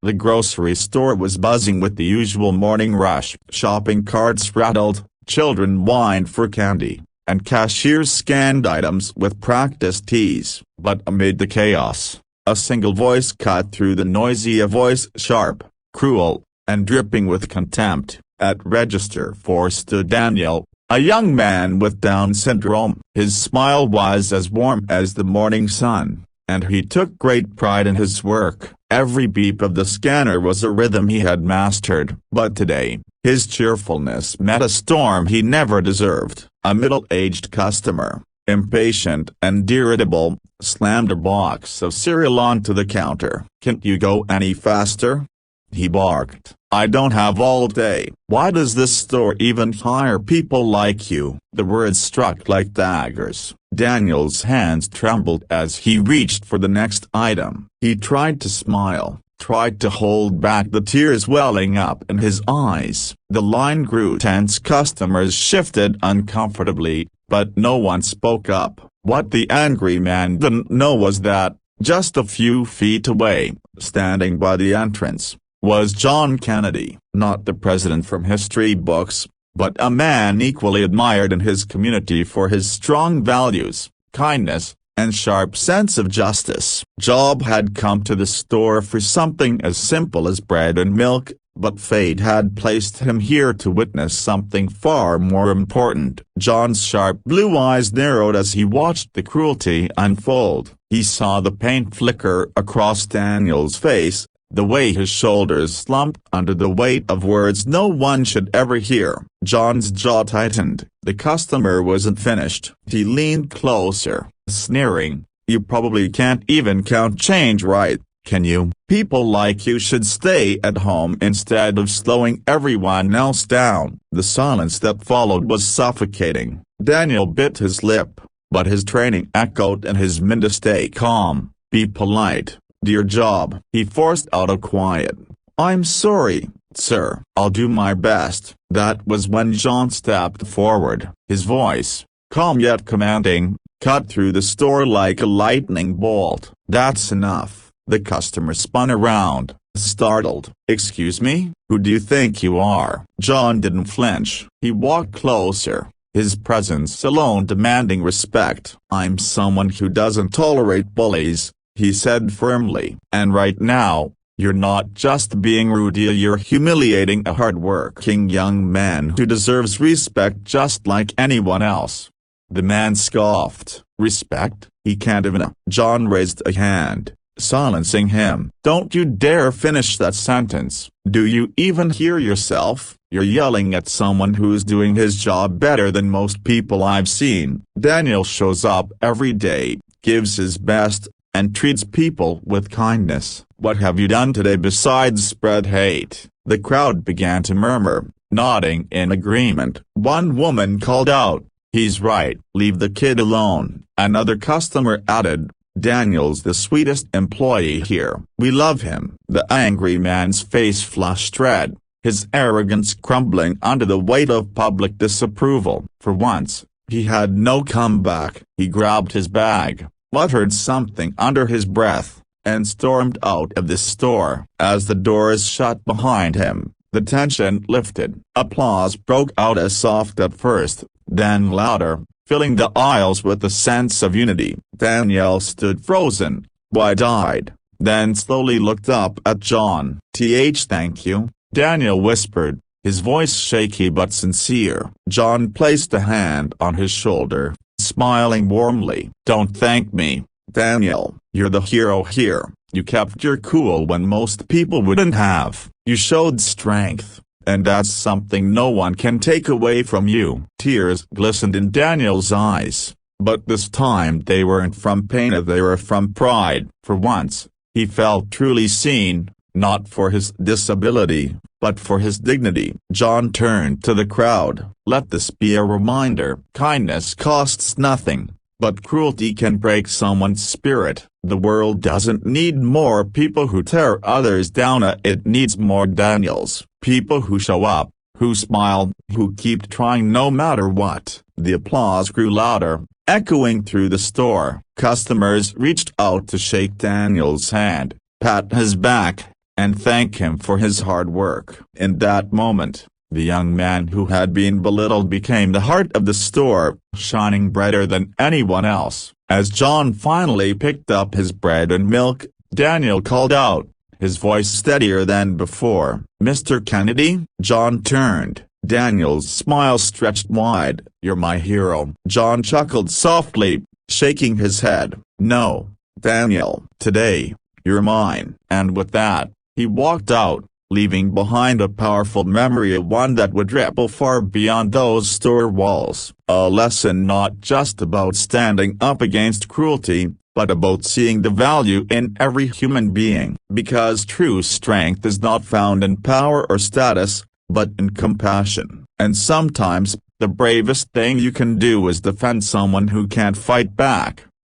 The grocery store was buzzing with the usual morning rush. Shopping carts rattled, children whined for candy, and cashiers scanned items with practiced ease. But amid the chaos, a single voice cut through the noisy, a voice sharp, cruel, and dripping with contempt. At register 4 stood Daniel, a young man with Down syndrome. His smile was as warm as the morning sun, and he took great pride in his work. Every beep of the scanner was a rhythm he had mastered. But today, his cheerfulness met a storm he never deserved. A middle-aged customer, impatient and irritable, slammed a box of cereal onto the counter. "Can't you go any faster?" he barked. "I don't have all day." "Why does this store even hire people like you?" The words struck like daggers. Daniel's hands trembled as he reached for the next item. He tried to smile, tried to hold back the tears welling up in his eyes. The line grew tense. Customers shifted uncomfortably, but no one spoke up. What the angry man didn't know was that, just a few feet away, standing by the entrance, was John Kennedy. Not the president from history books, but a man equally admired in his community for his strong values, kindness, and sharp sense of justice. Job had come to the store for something as simple as bread and milk, but fate had placed him here to witness something far more important. John's sharp blue eyes narrowed as he watched the cruelty unfold. He saw the pain flicker across Daniel's face, the way his shoulders slumped under the weight of words no one should ever hear. John's jaw tightened. The customer wasn't finished. He leaned closer, sneering, "You probably can't even count change right, can you? People like you should stay at home instead of slowing everyone else down." The silence that followed was suffocating. Daniel bit his lip, but his training echoed in his mind to stay calm. "Be polite, dear Job." He forced out a quiet, "I'm sorry, sir." "I'll do my best." That was when John stepped forward. His voice, calm yet commanding, cut through the store like a lightning bolt. "That's enough." The customer spun around, startled. "Excuse me? Who do you think you are?" John didn't flinch. He walked closer, his presence alone demanding respect. "I'm someone who doesn't tolerate bullies," he said firmly. "And right now, you're not just being rude, you're humiliating a hard-working young man who deserves respect just like anyone else." The man scoffed. "Respect? He can't even." John raised a hand, silencing him. "Don't you dare finish that sentence. Do you even hear yourself? You're yelling at someone who's doing his job better than most people I've seen." Daniel shows up every day, gives his best, and treats people with kindness. "What have you done today besides spread hate?" The crowd began to murmur, nodding in agreement. One woman called out, "He's right. Leave the kid alone." Another customer added, "Daniel's the sweetest employee here. We love him." The angry man's face flushed red, his arrogance crumbling under the weight of public disapproval. For once, he had no comeback. He grabbed his bag, muttered something under his breath, and stormed out of the store. As the doors shut behind him, the tension lifted. Applause broke out, as soft at first, then louder, filling the aisles with a sense of unity. Daniel stood frozen, wide-eyed, then slowly looked up at John. Thank you," Daniel whispered, his voice shaky but sincere. John placed a hand on his shoulder, smiling warmly. "Don't thank me, Daniel. You're the hero here. You kept your cool when most people wouldn't have. You showed strength, and that's something no one can take away from you." Tears glistened in Daniel's eyes, but this time they weren't from pain, they were from pride. For once, he felt truly seen, not for his disability, but for his dignity. John turned to the crowd. "Let this be a reminder. Kindness costs nothing, but cruelty can break someone's spirit. The world doesn't need more people who tear others down, it needs more Daniels. People who show up, who smile, who keep trying no matter what." The applause grew louder, echoing through the store. Customers reached out to shake Daniel's hand, pat his back, and thank him for his hard work. In that moment, the young man who had been belittled became the heart of the store, shining brighter than anyone else. As John finally picked up his bread and milk, Daniel called out, his voice steadier than before, "Mr. Kennedy?" John turned. Daniel's smile stretched wide. "You're my hero." John chuckled softly, shaking his head. "No, Daniel. Today, you're mine." And with that, he walked out, leaving behind a powerful memory, one that would ripple far beyond those store walls. A lesson not just about standing up against cruelty, but about seeing the value in every human being. Because true strength is not found in power or status, but in compassion. And sometimes, the bravest thing you can do is defend someone who can't fight back.